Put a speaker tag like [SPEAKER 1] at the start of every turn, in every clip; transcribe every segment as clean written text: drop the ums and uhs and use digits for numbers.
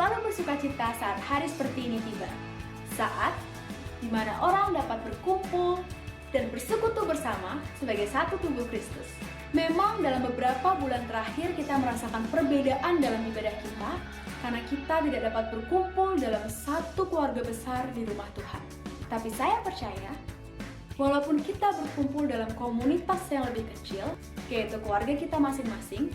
[SPEAKER 1] selalu bersukacita saat hari seperti ini tiba. Saat di mana orang dapat berkumpul dan bersekutu bersama sebagai satu tubuh Kristus. Memang dalam beberapa bulan terakhir kita merasakan perbedaan dalam ibadah kita karena kita tidak dapat berkumpul dalam satu keluarga besar di rumah Tuhan. Tapi saya percaya, walaupun kita berkumpul dalam komunitas yang lebih kecil, yaitu keluarga kita masing-masing,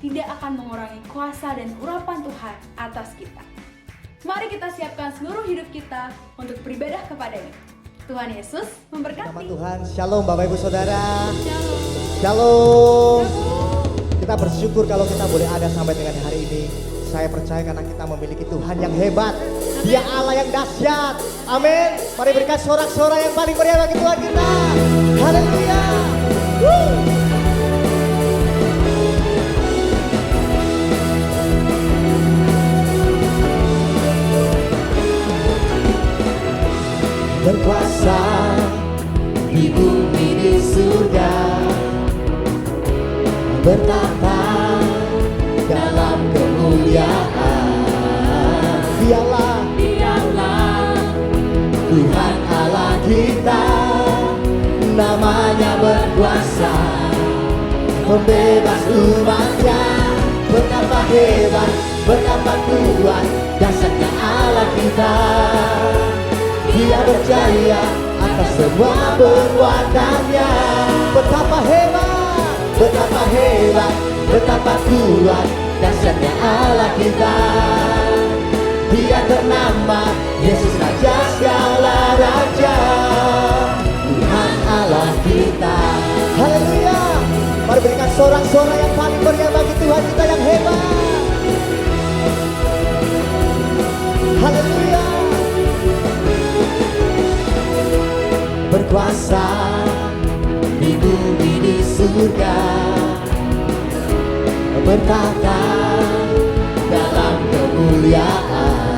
[SPEAKER 1] tidak akan mengurangi kuasa dan urapan Tuhan atas kita. Mari kita siapkan seluruh hidup kita untuk beribadah kepada-Nya. Tuhan Yesus memberkati.
[SPEAKER 2] Nama Tuhan, Shalom Bapak Ibu Saudara.
[SPEAKER 1] Shalom.
[SPEAKER 2] Shalom. Kita bersyukur kalau kita boleh ada sampai dengan hari ini. Saya percaya karena kita memiliki Tuhan yang hebat. Dia Allah yang dahsyat. Amin. Mari berikan sorak-sorai yang paling meriah bagi Tuhan kita. Haleluya. Berkuasa di bumi di surga, bertata dalam kemuliaan. Dialah Tuhan Allah kita, namanya berkuasa, membebas umatnya. Betapa hebat, betapa kuat dasarnya Allah kita. Dia berjaya atas semua perbuatannya. Betapa hebat, betapa hebat, betapa kuat dasarnya Allah kita. Dia ternama Yesus Raja segala raja, Tuhan Allah kita. Haleluya. Mari berikan sorak-sorai yang paling meriah bagi Tuhan kita yang hebat. Haleluya. Berkuasa di bumi di surga, bertata dalam kemuliaan.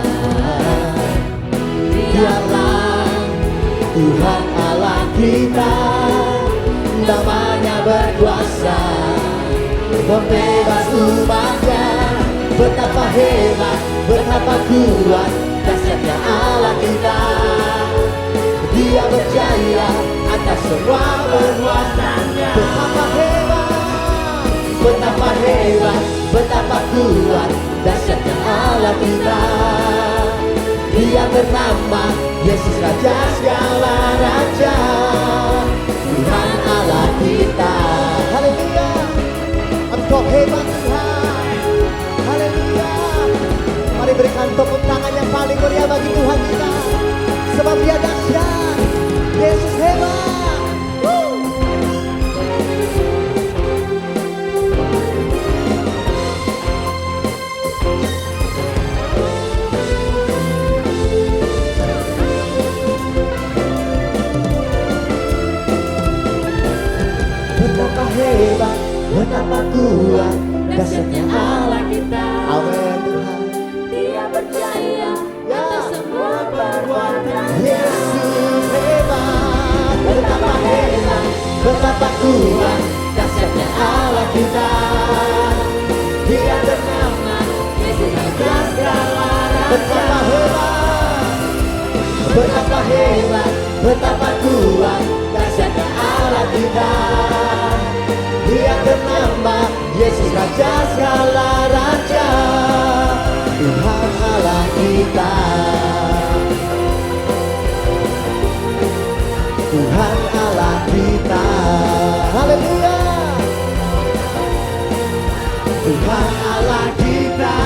[SPEAKER 2] Dialah Tuhan Allah kita, namanya berkuasa, membebas umatnya. Betapa hebat, betapa kuat dasarnya Allah kita. Dia berjaya atas semua perbuatannya. Betapa hebat, betapa hebat, betapa kuat dasarnya Allah kita. Dia bernama Yesus Raja segala raja, Tuhan Allah kita. Haleluya. Engkau hebat Tuhan. Haleluya. Mari berikan tepuk tangan yang paling meriah bagi Tuhan kita. Sebab Dia dahsyat, Yesus hebat. Betapa hebat, betapa kuat dasarnya Allah kita. Amin Tuhan. Dia berjaya atas semua perbuatan. Yesus hebat, betapa hebat, betapa kuat dasarnya Allah kita. Dia bernama Yesus Raja segala raja. Betapa hebat, betapa hebat, betapa kuat dasarnya Allah kita. Dia bernama Yesus Raja segala raja, Tuhan Allah kita. Tuhan Allah kita. Haleluya. Tuhan Allah kita.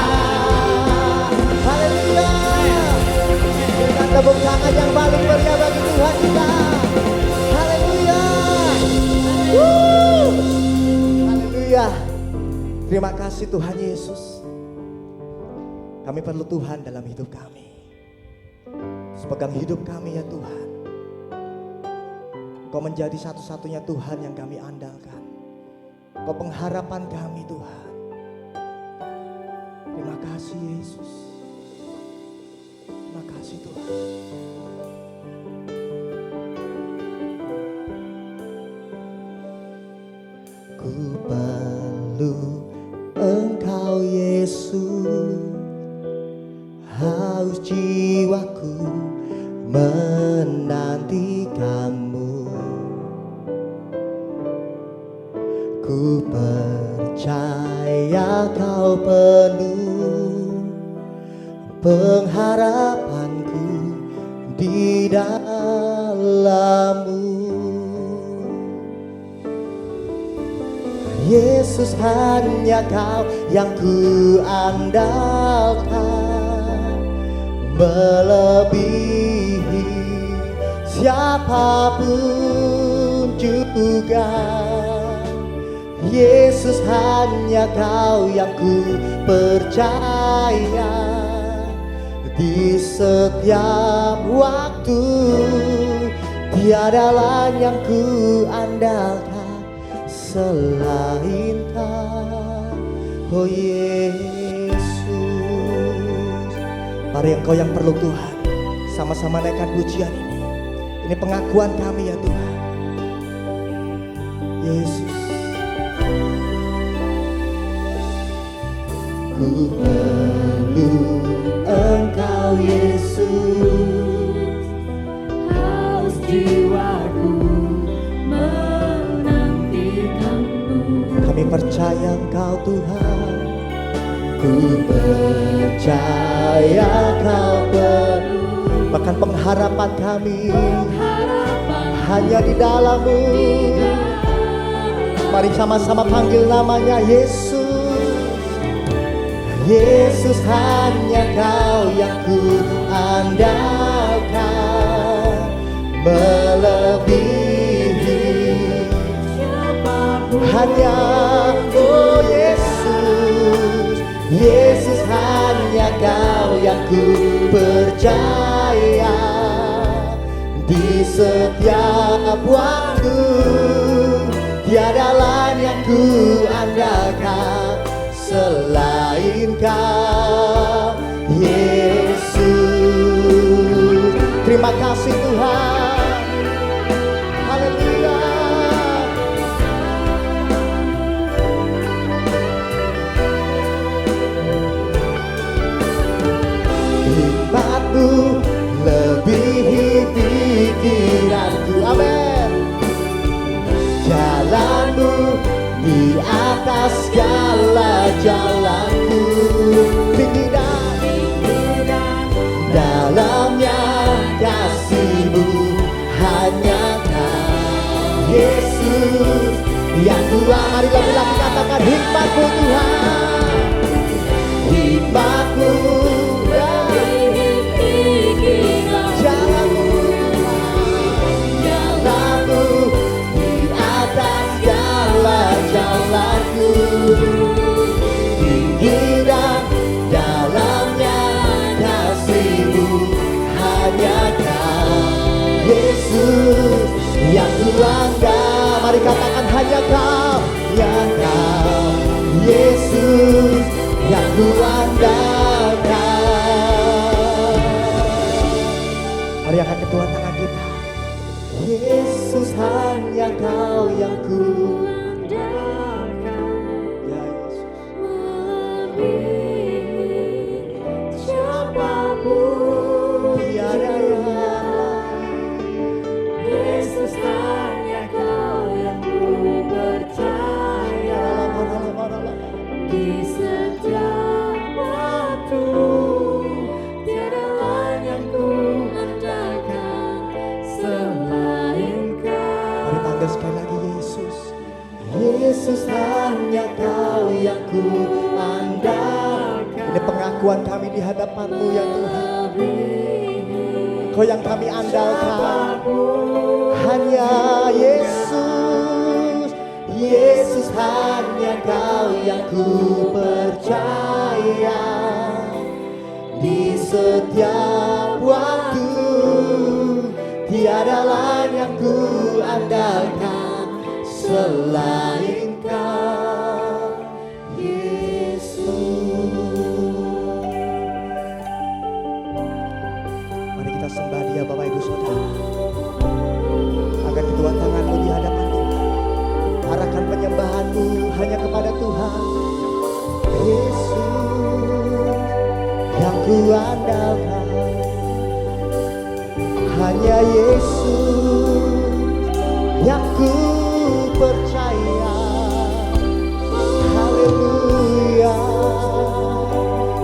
[SPEAKER 2] Haleluya. Berikan tepuk tangan yang paling meriah bagi Tuhan kita. Haleluya. Haleluya. Terima kasih Tuhan Yesus. Kami perlu Tuhan dalam hidup kami. Sepegang hidup kami ya Tuhan. Kau menjadi satu-satunya Tuhan yang kami andalkan. Kau pengharapan kami Tuhan. Terima kasih Yesus. Terima kasih Tuhan. Ku perlu Engkau Yesus. haus jiwaku menantikanmu. Ku percaya kau penuh pengharapanku di dalam-Mu. Yesus, hanya Kau yang ku andalkan, melebihi siapapun juga. Yesus, hanya Kau yang ku percaya di setiap waktu. Tiada lain yang ku andalkan selain Kau, oh Yesus. Mari Engkau yang perlu Tuhan, sama-sama naikkan pujian ini. Ini pengakuan kami ya Tuhan. Yesus, ku perlu Engkau Yesus,
[SPEAKER 3] haus jiwaku menantikanmu.
[SPEAKER 2] kami percaya Engkau Tuhan. Ku percaya Kau penuh, bahkan pengharapan kami hanya di dalam-Mu. Mari sama-sama panggil namanya Yesus. Yesus, hanya Kau yang ku andalkan, melebihi siapapun. Hanya oh Yesus, Yesus, hanya Kau yang ku percaya di setiap waktu. Tiada lain yang ku andalkan selain Kau, Yesus. Terima kasih Tuhan. Haleluya. Hikmat-Mu lebihi pikiranku, amin. Jalan-Mu di atas segala jalanku. Tinggi dan dalamnya kasih-Mu, hanya Kau Yesus yang Tuhan. Mari lagi katakan hikmat-Mu Tuhan. Hikmat-Mu
[SPEAKER 3] Lebihi pikiran,
[SPEAKER 2] jalan-Mu, jalan-Mu di atas segala jalanku. Tinggi dan dalamnya kasih-Mu, hanya Kau Yesus yang Tuhan. Mari katakan hanya Kau, ya Kau Yesus yang kuandalkan. Mari angkat kedua tangan kita. Yesus, hanya Kau yang ku
[SPEAKER 3] andalkan,
[SPEAKER 2] ya Yesus.
[SPEAKER 3] melebihi siapapun.
[SPEAKER 2] Tiada yang lain.
[SPEAKER 3] Yesus, hanya Kau yang ku percaya di setiap waktu. Tiada lain yang ku andalkan selain Kau.
[SPEAKER 2] Mari panggil sekali lagi Yesus. Yesus, hanya Kau yang ku andalkan. Ini pengakuan kami di hadapan-Mu ya Tuhan. Kau yang kami andalkan, hanya Yesus. Yesus, hanya Kau yang ku percaya di setiap waktu. Tiada lain yang ku andalkan selain Kau, Yesus. Mari kita sembah Dia Bapak Ibu Saudara. Angkat kedua tangan-Mu di hadapan Tuhan. Arahkan penyembahan-Mu hanya kepada Tuhan. Yesus, yang ku andalkan. Hanya Yesus yang ku percaya. Haleluya.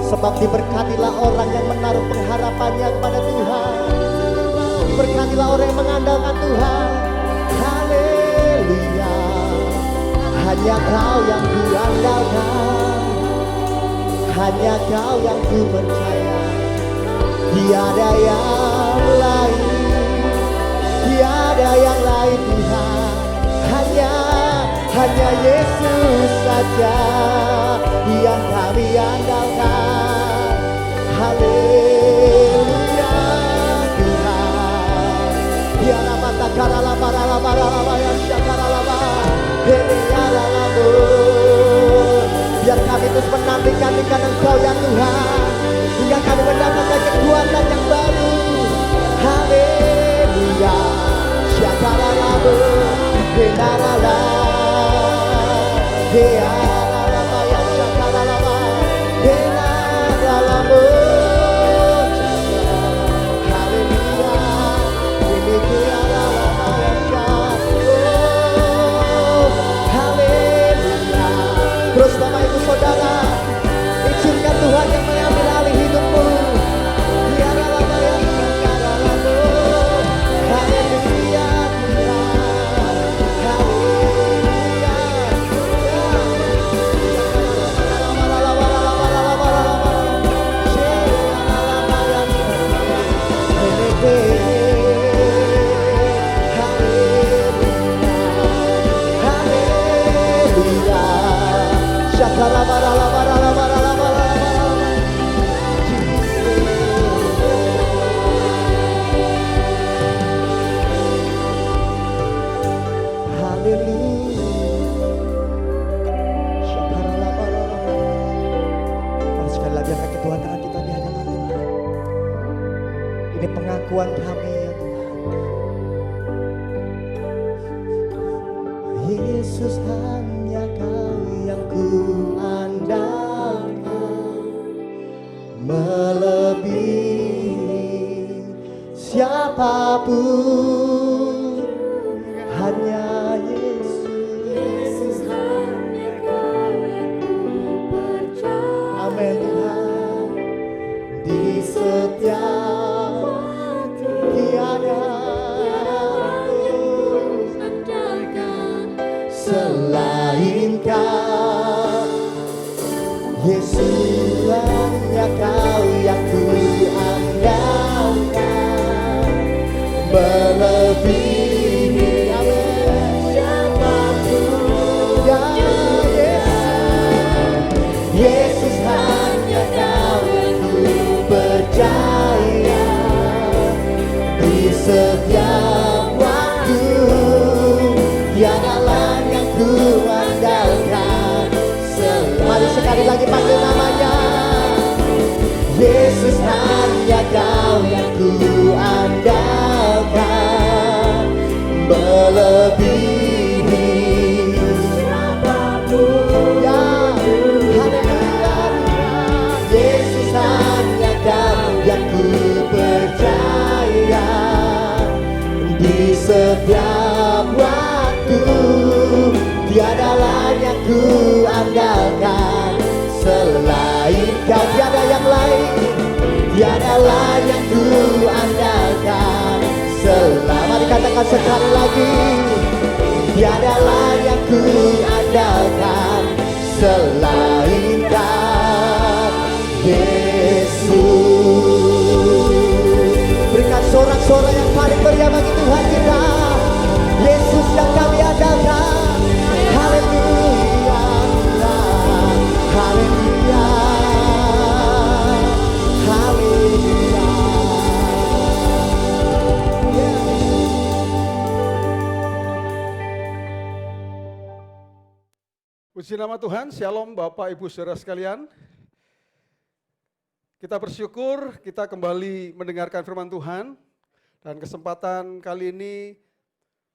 [SPEAKER 2] Sebab diberkatilah orang yang menaruh pengharapannya kepada Tuhan. Diberkatilah orang yang mengandalkan Tuhan. Haleluya. Hanya Kau yang ku andalkan, hanya Kau yang ku percaya. Tiada yang lain, tiada yang lain Tuhan. Hanya Yesus saja yang kami andalkan. Haleluya Tuhan. Tiada mata karala barala barala yang syakarala. Biar kami terus menantikan Engkau ya Tuhan, hingga kami mendapatkan kekuatan yang baru. Haleluya. Syakaralabu, benarala, hearalaba ya syakaralaba, benaralabu. Haleluya. Ini kearalaba ya haleluya. Terus Bapak Ibu Saudara, izinkan Tuhan yang mengambil alih hidupmu. Biarlah yang sekarang-lalu. Haleluya Tuhan. Haleluya. Ini pengakuan kami ya Tuhan. Yesus hanya Kau yang ku andalkan, melebihi siapapun. Hanya Yesus
[SPEAKER 3] hanya Kau yang ku percaya.
[SPEAKER 2] Amin Tuhan. Di setiap waktu tiada selain Kau. Yesus hanya Kau yang ku andalkan, melebihi siapapun. Ya Yesus hanya Kau yang ku percaya. Di setiap waktu tiada lain yang ku andalkan. Mari sekali lagi panggil namanya. Yesus hanya Kau yang ku andalkan, melebihi siapapun. Ya, haleluya Tuhan. Yesus hanya Kau yang ku percaya. Di setiap waktu tiada lain yang ku andalkan selain Kau. Tiada yang lain, tiada lain yang ku andalkan selain. Dikatakan sekali lagi. Tiada lain yang ku andalkan selain Kau, Yesus. Berikan sorak-sorai yang paling meriah bagi Tuhan kita. Yesus yang kami andalkan. Haleluya Tuhan. Haleluya. Haleluya.
[SPEAKER 4] Puji nama Tuhan, Shalom Bapak Ibu Saudara sekalian. Kita bersyukur kita kembali mendengarkan firman Tuhan. Dan kesempatan kali ini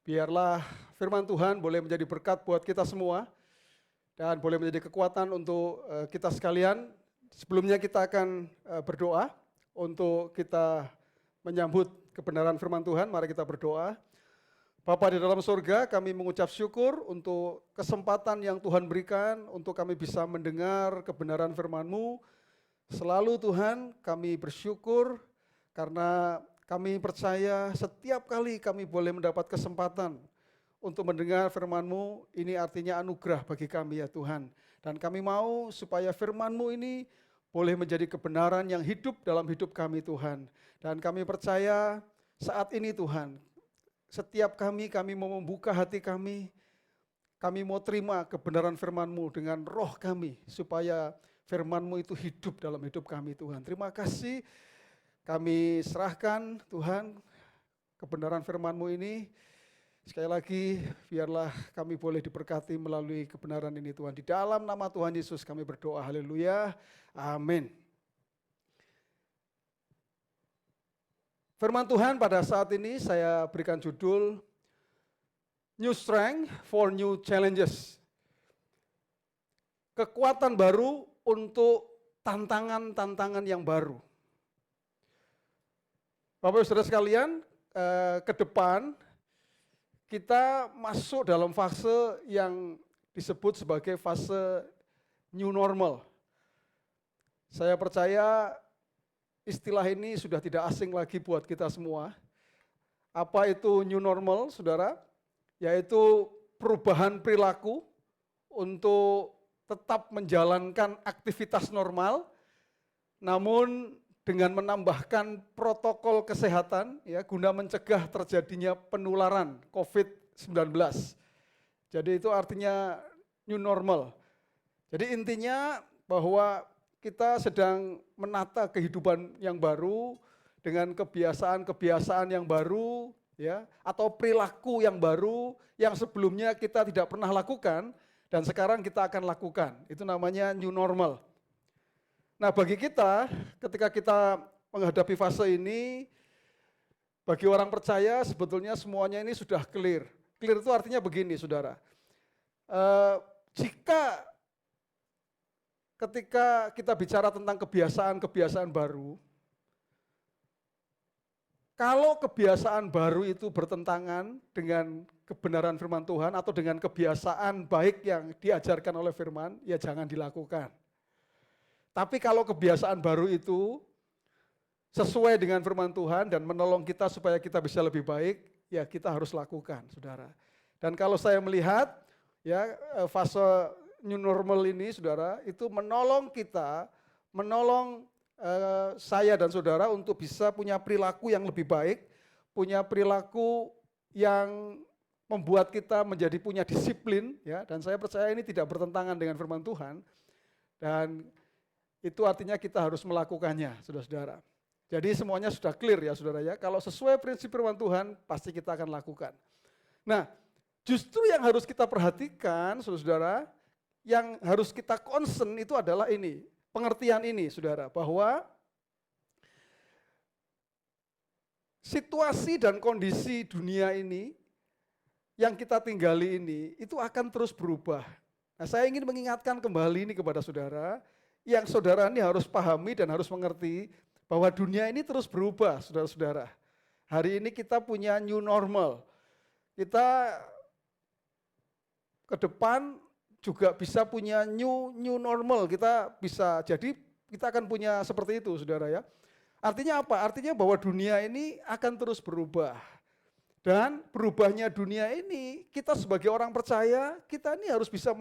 [SPEAKER 4] biarlah firman Tuhan boleh menjadi berkat buat kita semua. Dan boleh menjadi kekuatan untuk kita sekalian Sebelumnya kita akan berdoa untuk kita menyambut kebenaran firman Tuhan. Mari kita berdoa. Bapa di dalam surga, kami mengucap syukur untuk kesempatan yang Tuhan berikan untuk kami bisa mendengar kebenaran firman-Mu. Selalu Tuhan kami bersyukur karena kami percaya setiap kali kami boleh mendapat kesempatan untuk mendengar firman-Mu, ini artinya anugerah bagi kami ya Tuhan. Dan kami mau supaya firman-Mu ini boleh menjadi kebenaran yang hidup dalam hidup kami Tuhan. Dan kami percaya saat ini Tuhan, setiap kami mau membuka hati kami mau terima kebenaran firman-Mu dengan roh kami, supaya firman-Mu itu hidup dalam hidup kami Tuhan. Terima kasih, kami serahkan Tuhan kebenaran firman-Mu ini. Sekali lagi, biarlah kami boleh diberkati melalui kebenaran ini Tuhan. Di dalam nama Tuhan Yesus kami berdoa, haleluya, amin. Firman Tuhan pada saat ini saya berikan judul New Strength for New Challenges. Kekuatan baru untuk tantangan-tantangan yang baru. Bapak Saudara sekalian, ke depan kita masuk dalam fase yang disebut sebagai fase new normal. Saya percaya istilah ini sudah tidak asing lagi buat kita semua. Apa itu new normal, saudara? Yaitu perubahan perilaku untuk tetap menjalankan aktivitas normal, namun dengan menambahkan protokol kesehatan ya guna mencegah terjadinya penularan COVID-19. Jadi itu artinya new normal. Jadi intinya bahwa kita sedang menata kehidupan yang baru dengan kebiasaan-kebiasaan yang baru ya, atau perilaku yang baru yang sebelumnya kita tidak pernah lakukan dan sekarang kita akan lakukan. Itu namanya new normal. Nah, bagi kita ketika kita menghadapi fase ini, bagi orang percaya sebetulnya semuanya ini sudah clear. Clear itu artinya begini, saudara. Jika ketika kita bicara tentang kebiasaan-kebiasaan baru, kalau kebiasaan baru itu bertentangan dengan kebenaran firman Tuhan atau dengan kebiasaan baik yang diajarkan oleh firman, ya jangan dilakukan. Tapi kalau kebiasaan baru itu sesuai dengan firman Tuhan dan menolong kita supaya kita bisa lebih baik, ya kita harus lakukan, saudara. Dan kalau saya melihat, ya fase new normal ini, saudara, itu menolong kita, menolong saya dan saudara untuk bisa punya perilaku yang lebih baik, punya perilaku yang membuat kita menjadi punya disiplin, ya. Dan saya percaya ini tidak bertentangan dengan firman Tuhan, dan itu artinya kita harus melakukannya, saudara-saudara. Jadi semuanya sudah clear ya, saudara ya. Kalau sesuai prinsip firman Tuhan, pasti kita akan lakukan. Nah, justru yang harus kita perhatikan, saudara-saudara, yang harus kita concern itu adalah ini, pengertian ini, saudara, bahwa situasi dan kondisi dunia ini yang kita tinggali ini itu akan terus berubah. Nah, saya ingin mengingatkan kembali ini kepada saudara, yang saudara ini harus pahami dan harus mengerti bahwa dunia ini terus berubah, saudara-saudara. Hari ini kita punya new normal. Kita ke depan juga bisa punya new normal, kita bisa jadi kita akan punya seperti itu, saudara ya. Artinya apa? Artinya bahwa dunia ini akan terus berubah. Dan berubahnya dunia ini, kita sebagai orang percaya, kita ini harus bisa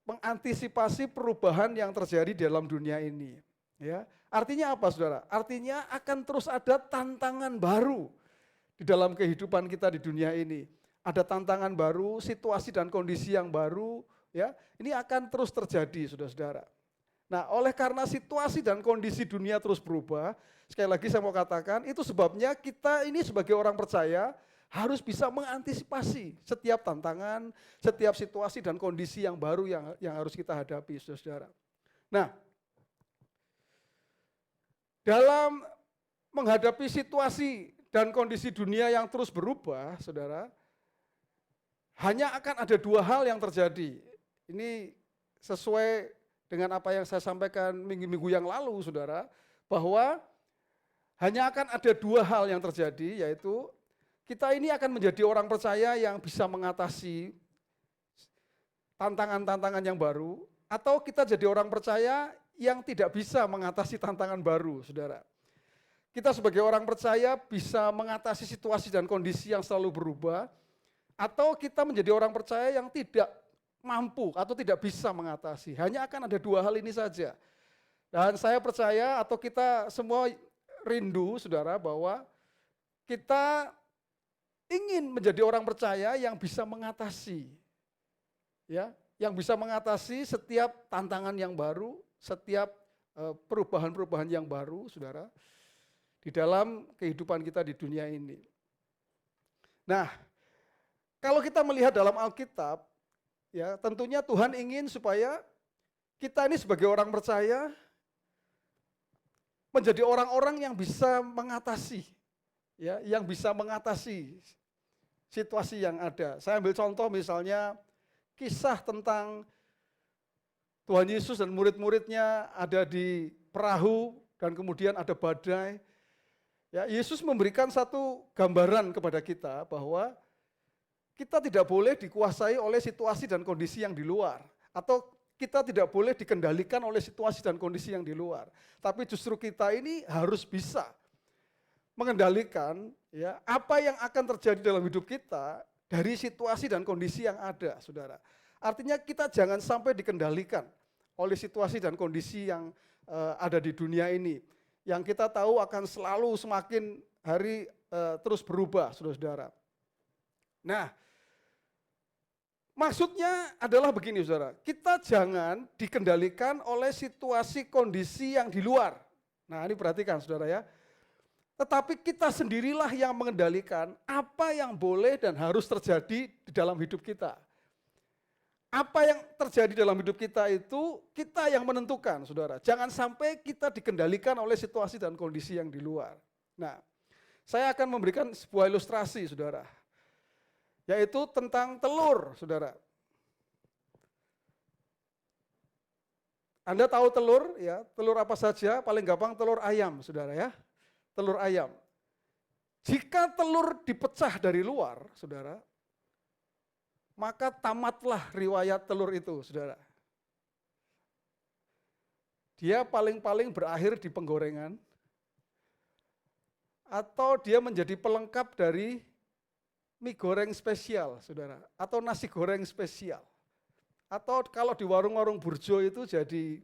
[SPEAKER 4] mengantisipasi perubahan yang terjadi dalam dunia ini. Ya, artinya apa, saudara? Artinya akan terus ada tantangan baru di dalam kehidupan kita di dunia ini. Ada tantangan baru, situasi dan kondisi yang baru, ya, ini akan terus terjadi, saudara-saudara. Nah, oleh karena situasi dan kondisi dunia terus berubah, sekali lagi saya mau katakan, itu sebabnya kita ini sebagai orang percaya harus bisa mengantisipasi setiap tantangan, setiap situasi dan kondisi yang baru yang harus kita hadapi, saudara-saudara. Nah, dalam menghadapi situasi dan kondisi dunia yang terus berubah, saudara, hanya akan ada dua hal yang terjadi. Ini sesuai dengan apa yang saya sampaikan minggu-minggu yang lalu, saudara, bahwa hanya akan ada dua hal yang terjadi, yaitu kita ini akan menjadi orang percaya yang bisa mengatasi tantangan-tantangan yang baru, atau kita jadi orang percaya yang tidak bisa mengatasi tantangan baru, saudara. Kita sebagai orang percaya bisa mengatasi situasi dan kondisi yang selalu berubah, atau kita menjadi orang percaya yang tidak mampu atau tidak bisa mengatasi. Hanya akan ada dua hal ini saja. Dan saya percaya atau kita semua rindu, saudara, bahwa kita ingin menjadi orang percaya yang bisa mengatasi, ya, yang bisa mengatasi setiap tantangan yang baru, setiap perubahan-perubahan yang baru, saudara, di dalam kehidupan kita di dunia ini. Nah, kalau kita melihat dalam Alkitab, ya tentunya Tuhan ingin supaya kita ini sebagai orang percaya menjadi orang-orang yang bisa mengatasi, ya, yang bisa mengatasi situasi yang ada. Saya ambil contoh misalnya kisah tentang Tuhan Yesus dan murid-muridnya ada di perahu dan kemudian ada badai. Ya, Yesus memberikan satu gambaran kepada kita bahwa kita tidak boleh dikuasai oleh situasi dan kondisi yang di luar, atau kita tidak boleh dikendalikan oleh situasi dan kondisi yang di luar. Tapi justru kita ini harus bisa mengendalikan, ya, apa yang akan terjadi dalam hidup kita dari situasi dan kondisi yang ada, saudara. Artinya kita jangan sampai dikendalikan oleh situasi dan kondisi yang ada di dunia ini, yang kita tahu akan selalu semakin hari terus berubah, saudara-saudara. Nah, maksudnya adalah begini, saudara, kita jangan dikendalikan oleh situasi kondisi yang di luar. Nah, ini perhatikan, saudara, ya. Tetapi kita sendirilah yang mengendalikan apa yang boleh dan harus terjadi di dalam hidup kita. Apa yang terjadi dalam hidup kita itu kita yang menentukan, saudara. Jangan sampai kita dikendalikan oleh situasi dan kondisi yang di luar. Nah, saya akan memberikan sebuah ilustrasi, saudara. Yaitu tentang telur, saudara. Anda tahu telur, ya, telur apa saja? Paling gampang telur ayam, saudara, ya. Telur ayam. Jika telur dipecah dari luar, saudara, maka tamatlah riwayat telur itu, saudara. Dia paling-paling berakhir di penggorengan, atau dia menjadi pelengkap dari mie goreng spesial, saudara, atau nasi goreng spesial. Atau kalau di warung-warung burjo itu jadi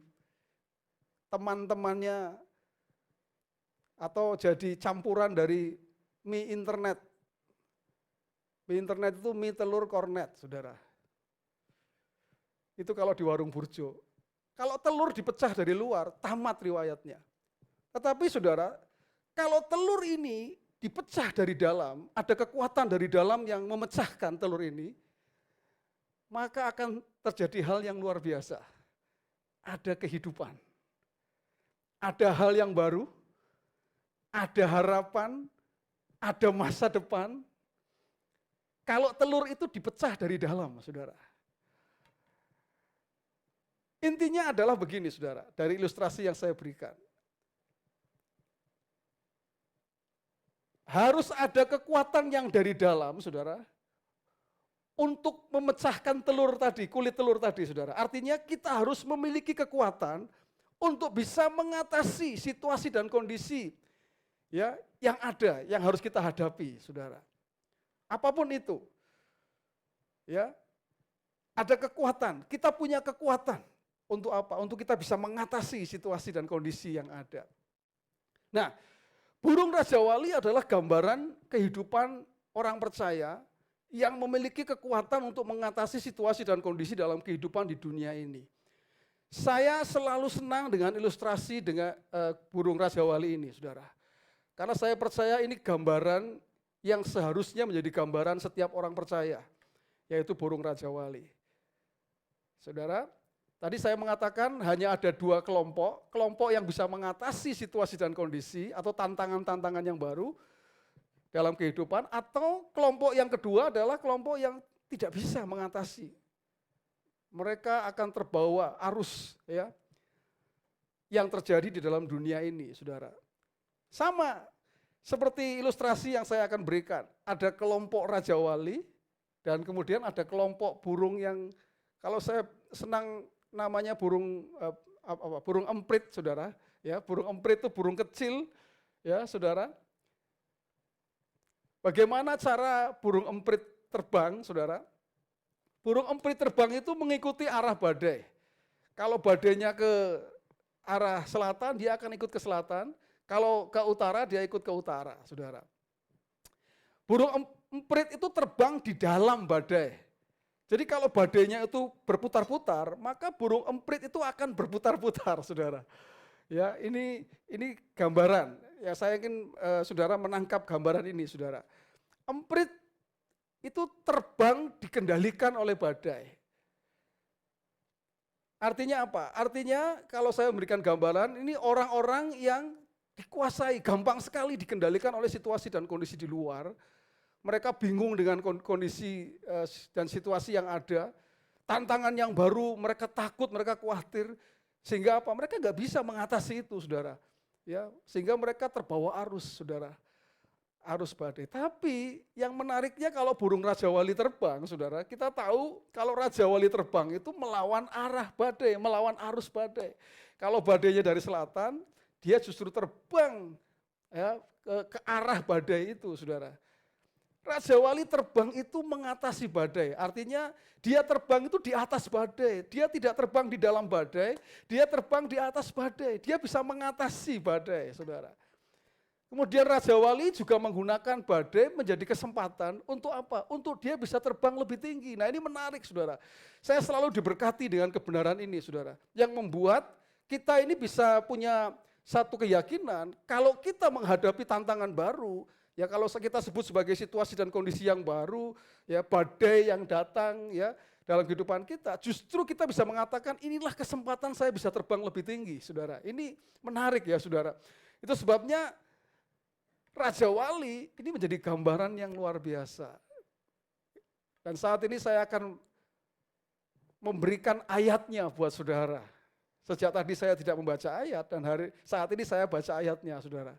[SPEAKER 4] teman-temannya, atau jadi campuran dari mie internet. Mie internet itu mie telur kornet, saudara. Itu kalau di warung burjo. Kalau telur dipecah dari luar, tamat riwayatnya. Tetapi saudara, kalau telur ini dipecah dari dalam, ada kekuatan dari dalam yang memecahkan telur ini, maka akan terjadi hal yang luar biasa. Ada kehidupan. Ada hal yang baru, ada harapan, ada masa depan. Kalau telur itu dipecah dari dalam, saudara. Intinya adalah begini, saudara, dari ilustrasi yang saya berikan. Harus ada kekuatan yang dari dalam, saudara, untuk memecahkan telur tadi, kulit telur tadi, saudara. Artinya kita harus memiliki kekuatan untuk bisa mengatasi situasi dan kondisi, ya, yang ada, yang harus kita hadapi, saudara. Apapun itu, ya, ada kekuatan. Kita punya kekuatan untuk apa? Untuk kita bisa mengatasi situasi dan kondisi yang ada. Nah, burung Raja Wali adalah gambaran kehidupan orang percaya yang memiliki kekuatan untuk mengatasi situasi dan kondisi dalam kehidupan di dunia ini. Saya selalu senang dengan ilustrasi dengan burung Raja Wali ini, saudara. Karena saya percaya ini gambaran yang seharusnya menjadi gambaran setiap orang percaya, yaitu burung Raja Wali. Saudara, tadi saya mengatakan hanya ada dua kelompok, kelompok yang bisa mengatasi situasi dan kondisi atau tantangan-tantangan yang baru dalam kehidupan, atau kelompok yang kedua adalah kelompok yang tidak bisa mengatasi. Mereka akan terbawa arus, ya, yang terjadi di dalam dunia ini, saudara. Sama seperti ilustrasi yang saya akan berikan. Ada kelompok Raja Wali dan kemudian ada kelompok burung yang kalau saya senang namanya burung burung emprit, saudara. Ya, burung emprit itu burung kecil, ya, saudara. Bagaimana cara burung emprit terbang, saudara? Burung emprit terbang itu mengikuti arah badai. Kalau badainya ke arah selatan, dia akan ikut ke selatan. Kalau ke utara, dia ikut ke utara, saudara. Burung emprit itu terbang di dalam badai. Jadi kalau badainya itu berputar-putar, maka burung emprit itu akan berputar-putar, saudara. Ya, ini gambaran. Ya, saya ingin saudara menangkap gambaran ini, saudara. Emprit itu terbang dikendalikan oleh badai. Artinya apa? Artinya kalau saya memberikan gambaran, ini orang-orang yang dikuasai, gampang sekali dikendalikan oleh situasi dan kondisi di luar. Mereka bingung dengan kondisi dan situasi yang ada. Tantangan yang baru, mereka takut, mereka khawatir. Sehingga apa? Mereka nggak bisa mengatasi itu, saudara. Ya, sehingga mereka terbawa arus, saudara. Arus badai. Tapi yang menariknya kalau burung Raja Wali terbang, saudara, kita tahu kalau Raja Wali terbang itu melawan arah badai, melawan arus badai. Kalau badainya dari selatan, dia justru terbang ya, ke arah badai itu, saudara. Raja Wali terbang itu mengatasi badai, artinya dia terbang itu di atas badai, dia tidak terbang di dalam badai, dia terbang di atas badai, dia bisa mengatasi badai, saudara. Kemudian Raja Wali juga menggunakan badai menjadi kesempatan untuk apa? Untuk dia bisa terbang lebih tinggi. Nah, ini menarik, saudara. Saya selalu diberkati dengan kebenaran ini, saudara. Yang membuat kita ini bisa punya satu keyakinan, kalau kita menghadapi tantangan baru, ya kalau kita sebut sebagai situasi dan kondisi yang baru, ya badai yang datang ya dalam kehidupan kita, justru kita bisa mengatakan inilah kesempatan saya bisa terbang lebih tinggi, saudara. Ini menarik ya, saudara. Itu sebabnya Raja Wali ini menjadi gambaran yang luar biasa. Dan saat ini saya akan memberikan ayatnya buat saudara. Sejak tadi saya tidak membaca ayat dan saat ini saya baca ayatnya, saudara.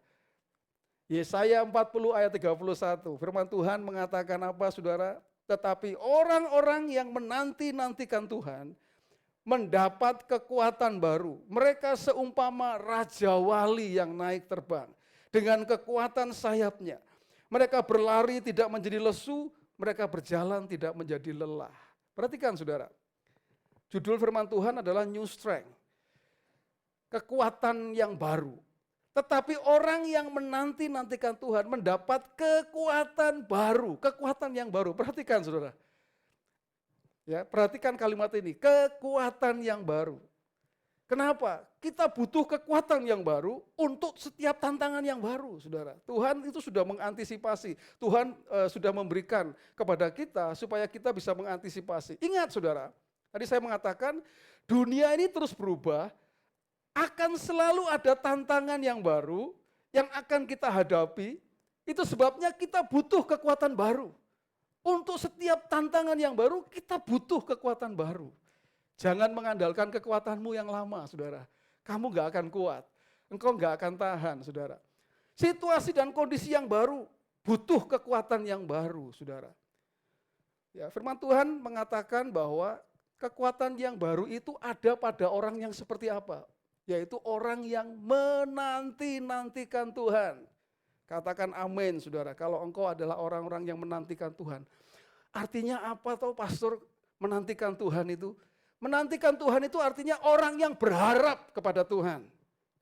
[SPEAKER 4] Yesaya 40 ayat 31, firman Tuhan mengatakan apa, saudara? Tetapi orang-orang yang menanti-nantikan Tuhan mendapat kekuatan baru. Mereka seumpama Raja Wali yang naik terbang dengan kekuatan sayapnya. Mereka berlari tidak menjadi lesu, mereka berjalan tidak menjadi lelah. Perhatikan, saudara. Judul firman Tuhan adalah New Strength. Kekuatan yang baru. Tetapi orang yang menanti-nantikan Tuhan mendapat kekuatan baru, kekuatan yang baru. Perhatikan, saudara. Ya, perhatikan kalimat ini, kekuatan yang baru. Kenapa? Kita butuh kekuatan yang baru untuk setiap tantangan yang baru, saudara. Tuhan itu sudah mengantisipasi, Tuhan sudah memberikan kepada kita supaya kita bisa mengantisipasi. Ingat, saudara, tadi saya mengatakan dunia ini terus berubah, akan selalu ada tantangan yang baru yang akan kita hadapi. Itu sebabnya kita butuh kekuatan baru. Untuk setiap tantangan yang baru, kita butuh kekuatan baru. Jangan mengandalkan kekuatanmu yang lama, saudara. Kamu gak akan kuat. Engkau gak akan tahan, saudara. Situasi dan kondisi yang baru butuh kekuatan yang baru, saudara. Ya, firman Tuhan mengatakan bahwa kekuatan yang baru itu ada pada orang yang seperti apa? Yaitu orang yang menanti-nantikan Tuhan. Katakan amin, saudara. Kalau engkau adalah orang-orang yang menantikan Tuhan. Artinya apa toh, pastor, menantikan Tuhan itu? Menantikan Tuhan itu artinya orang yang berharap kepada Tuhan.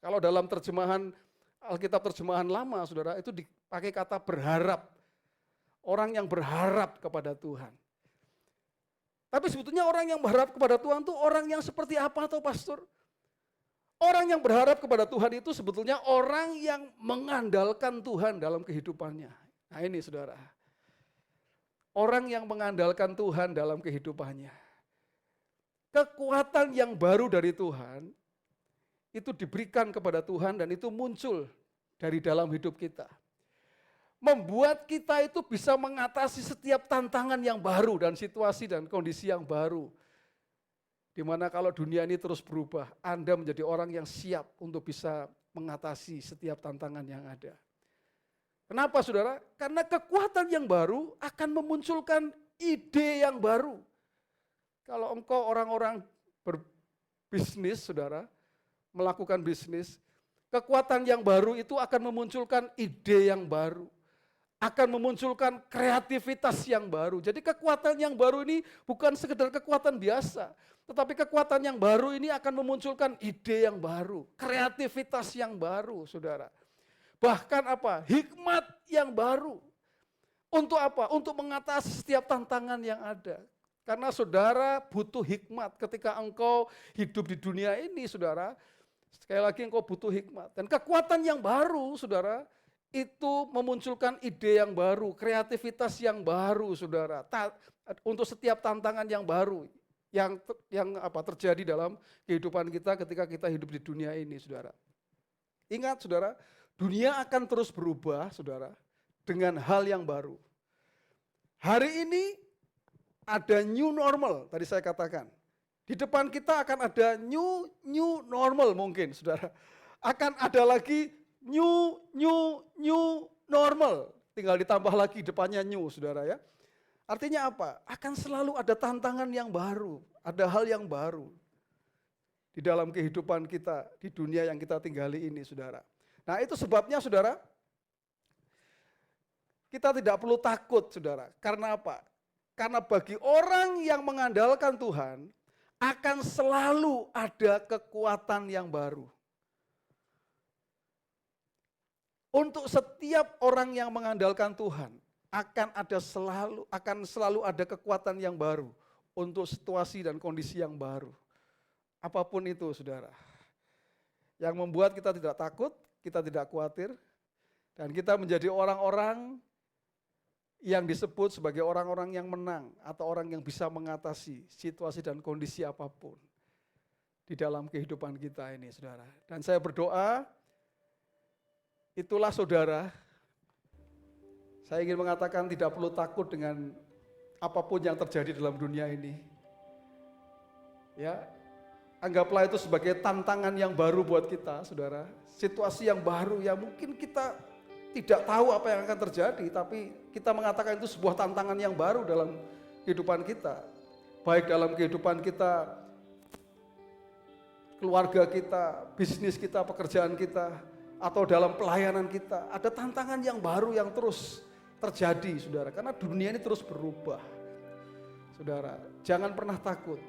[SPEAKER 4] Kalau dalam terjemahan Alkitab terjemahan lama, saudara, itu dipakai kata berharap. Orang yang berharap kepada Tuhan. Tapi sebetulnya orang yang berharap kepada Tuhan itu orang yang seperti apa toh, pastor? Orang yang berharap kepada Tuhan itu sebetulnya orang yang mengandalkan Tuhan dalam kehidupannya. Nah ini, saudara. Orang yang mengandalkan Tuhan dalam kehidupannya. Kekuatan yang baru dari Tuhan itu diberikan kepada Tuhan dan itu muncul dari dalam hidup kita. Membuat kita itu bisa mengatasi setiap tantangan yang baru dan situasi dan kondisi yang baru. Dimana kalau dunia ini terus berubah, Anda menjadi orang yang siap untuk bisa mengatasi setiap tantangan yang ada. Kenapa saudara? Karena kekuatan yang baru akan memunculkan ide yang baru. Kalau engkau orang-orang berbisnis, saudara, melakukan bisnis, kekuatan yang baru itu akan memunculkan ide yang baru. Akan memunculkan kreativitas yang baru. Jadi kekuatan yang baru ini bukan sekedar kekuatan biasa. Tetapi kekuatan yang baru ini akan memunculkan ide yang baru. Kreativitas yang baru, saudara. Bahkan apa? Hikmat yang baru. Untuk apa? Untuk mengatasi setiap tantangan yang ada. Karena saudara butuh hikmat ketika engkau hidup di dunia ini, saudara. Sekali lagi engkau butuh hikmat. Dan kekuatan yang baru, saudara, itu memunculkan ide yang baru, kreativitas yang baru, saudara. Untuk setiap tantangan yang baru yang terjadi dalam kehidupan kita ketika kita hidup di dunia ini, saudara. Ingat, saudara, dunia akan terus berubah, saudara, dengan hal yang baru. Hari ini ada new normal, tadi saya katakan. Di depan kita akan ada new normal mungkin, saudara. Akan ada lagi new normal. Tinggal ditambah lagi depannya new, saudara ya. Artinya apa? Akan selalu ada tantangan yang baru, ada hal yang baru di dalam kehidupan kita, di dunia yang kita tinggali ini, saudara. Nah itu sebabnya, saudara, kita tidak perlu takut, saudara. Karena apa? Karena bagi orang yang mengandalkan Tuhan, akan selalu ada kekuatan yang baru. Untuk setiap orang yang mengandalkan Tuhan, akan selalu ada kekuatan yang baru untuk situasi dan kondisi yang baru. Apapun itu, saudara. Yang membuat kita tidak takut, kita tidak khawatir, dan kita menjadi orang-orang yang disebut sebagai orang-orang yang menang atau orang yang bisa mengatasi situasi dan kondisi apapun di dalam kehidupan kita ini, saudara. Dan saya berdoa, itulah saudara, saya ingin mengatakan tidak perlu takut dengan apapun yang terjadi dalam dunia ini. Ya, anggaplah itu sebagai tantangan yang baru buat kita, saudara. Situasi yang baru yang mungkin kita tidak tahu apa yang akan terjadi, tapi kita mengatakan itu sebuah tantangan yang baru dalam kehidupan kita. Baik dalam kehidupan kita, keluarga kita, bisnis kita, pekerjaan kita, atau dalam pelayanan kita. Ada tantangan yang baru yang terus terjadi, saudara. Karena dunia ini terus berubah. Saudara, jangan pernah takut.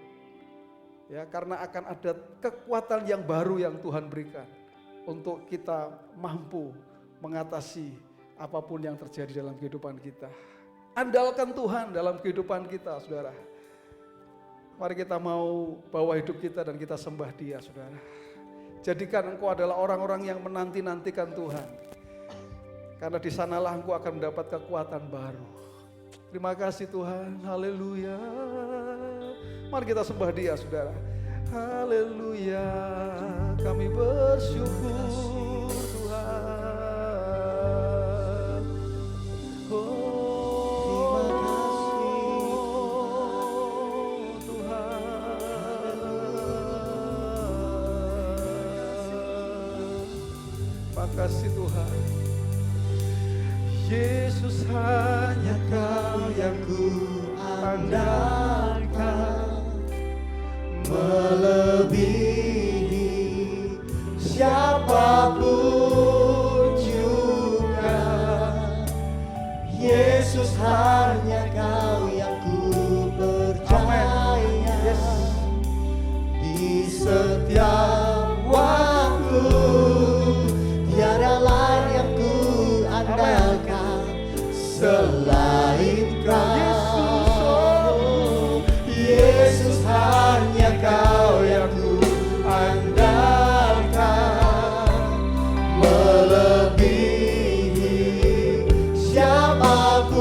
[SPEAKER 4] Ya, karena akan ada kekuatan yang baru yang Tuhan berikan untuk kita mampu mengatasi apapun yang terjadi dalam kehidupan kita. Andalkan Tuhan dalam kehidupan kita, saudara. Mari kita mau bawa hidup kita dan kita sembah Dia, saudara. Jadikan engkau adalah orang-orang yang menanti-nantikan Tuhan. Karena di sanalah engkau akan mendapat kekuatan baru. Terima kasih Tuhan, haleluya. Mari kita sembah Dia, saudara. Haleluya, kami bersyukur Tuhan. Kasih Tuhan, Yesus hanya Kau yang ku andalkan, melebihi siapapun juga. Yesus hanya Kau yang ku percaya. Yes. Di setiap waktu tiada lain yang ku andalkan selain Kau. Yesus hanya Kau yang ku andalkan, melebihi siapapun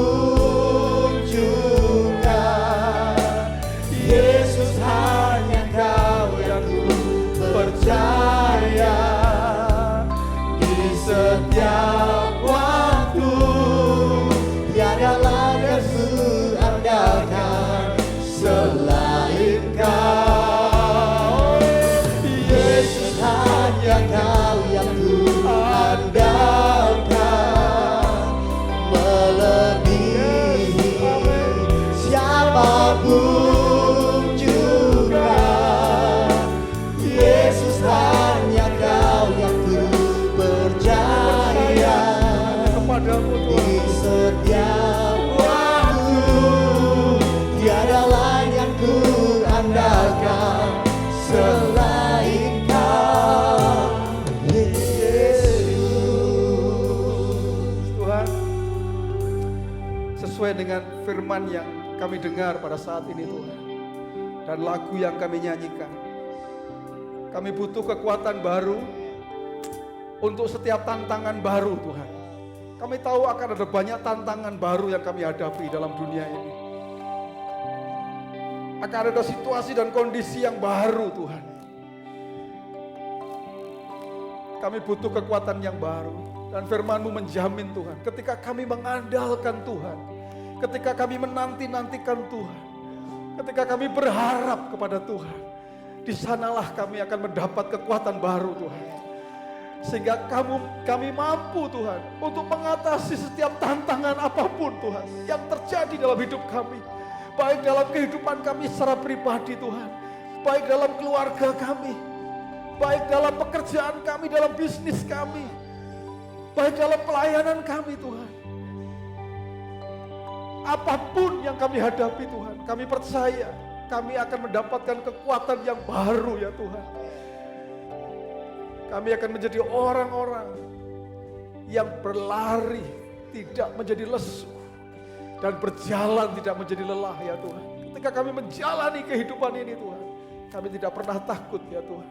[SPEAKER 4] juga. Yesus hanya Kau yang ku percaya. Setiap waktu tiada lain yang ku andalkan selain Kau. sesuai dengan firman yang kami dengar pada saat ini Tuhan. Dan lagu yang kami nyanyikan. Kami butuh kekuatan baru untuk setiap tantangan baru Tuhan. Kami tahu akan ada banyak tantangan baru yang kami hadapi dalam dunia ini. Akan ada situasi dan kondisi yang baru Tuhan. Kami butuh kekuatan yang baru. Dan firman-Mu menjamin Tuhan, ketika kami mengandalkan Tuhan, ketika kami menanti-nantikan Tuhan, ketika kami berharap kepada Tuhan, di sanalah kami akan mendapat kekuatan baru Tuhan. Sehingga kami mampu Tuhan untuk mengatasi setiap tantangan apapun Tuhan yang terjadi dalam hidup kami. Baik dalam kehidupan kami secara pribadi Tuhan, baik dalam keluarga kami, baik dalam pekerjaan kami, dalam bisnis kami, baik dalam pelayanan kami Tuhan. Apapun yang kami hadapi Tuhan, kami percaya kami akan mendapatkan kekuatan yang baru ya Tuhan. Kami akan menjadi orang-orang yang berlari tidak menjadi lesu dan berjalan tidak menjadi lelah ya Tuhan. Ketika kami menjalani kehidupan ini Tuhan, kami tidak pernah takut ya Tuhan.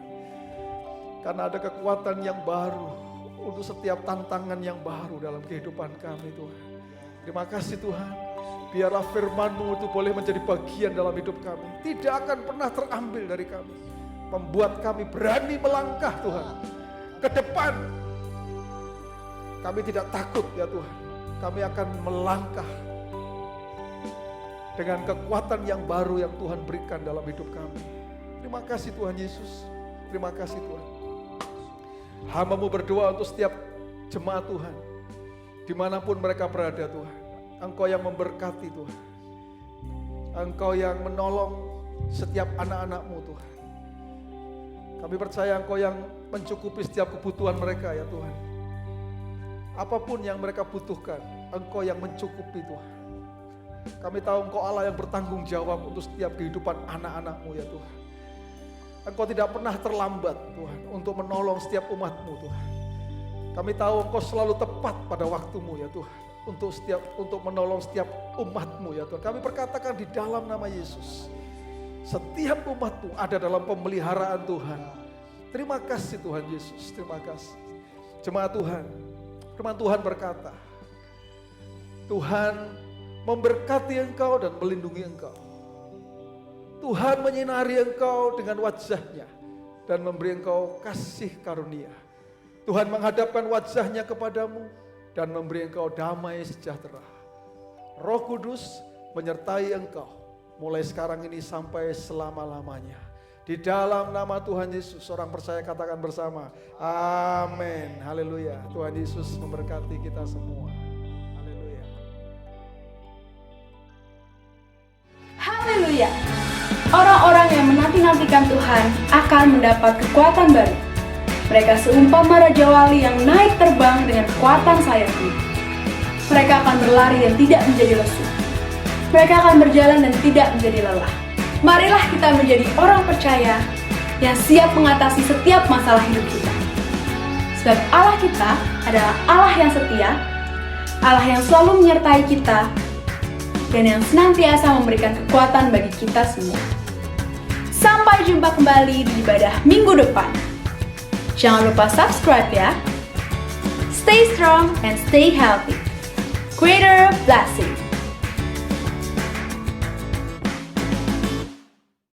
[SPEAKER 4] Karena ada kekuatan yang baru untuk setiap tantangan yang baru dalam kehidupan kami Tuhan. Terima kasih Tuhan. Biarlah firman-Mu itu boleh menjadi bagian dalam hidup kami. Tidak akan pernah terambil dari kami. Membuat kami berani melangkah Tuhan. Ke depan. Kami tidak takut ya Tuhan. Kami akan melangkah. Dengan kekuatan yang baru yang Tuhan berikan dalam hidup kami. Terima kasih Tuhan Yesus. Terima kasih Tuhan. Hamba-Mu berdoa untuk setiap jemaat Tuhan. Dimanapun mereka berada Tuhan. Engkau yang memberkati Tuhan. Engkau yang menolong setiap anak-anak-Mu Tuhan. Kami percaya Engkau yang mencukupi setiap kebutuhan mereka ya Tuhan. Apapun yang mereka butuhkan, Engkau yang mencukupi Tuhan. Kami tahu Engkau Allah yang bertanggung jawab untuk setiap kehidupan anak-anak-Mu ya Tuhan. Engkau tidak pernah terlambat Tuhan untuk menolong setiap umat-Mu Tuhan. Kami tahu Engkau selalu tepat pada waktu-Mu ya Tuhan. Untuk menolong setiap umat-Mu ya Tuhan. Kami perkatakan di dalam nama Yesus. Setiap umat-Mu ada dalam pemeliharaan Tuhan. Terima kasih Tuhan Yesus. Terima kasih. Jemaat Tuhan. Firman Tuhan berkata. Tuhan memberkati engkau dan melindungi engkau. Tuhan menyinari engkau dengan wajah-Nya dan memberi engkau kasih karunia. Tuhan menghadapkan wajah-Nya kepadamu dan memberi engkau damai sejahtera. Roh Kudus menyertai engkau mulai sekarang ini sampai selama-lamanya. Di dalam nama Tuhan Yesus, orang percaya katakan bersama, amin. Haleluya. Tuhan Yesus memberkati kita semua. Haleluya.
[SPEAKER 1] Haleluya. Orang-orang yang menanti-nantikan Tuhan akan mendapat kekuatan baru. Mereka seumpama Raja Wali yang naik terbang dengan kekuatan sayapnya. Mereka akan berlari dan tidak menjadi lesu. Mereka akan berjalan dan tidak menjadi lelah. Marilah kita menjadi orang percaya yang siap mengatasi setiap masalah hidup kita. Sebab Allah kita adalah Allah yang setia, Allah yang selalu menyertai kita, dan yang senantiasa memberikan kekuatan bagi kita semua. Sampai jumpa kembali di ibadah minggu depan. Jangan lupa subscribe ya. Stay strong and stay healthy. Greater blessing.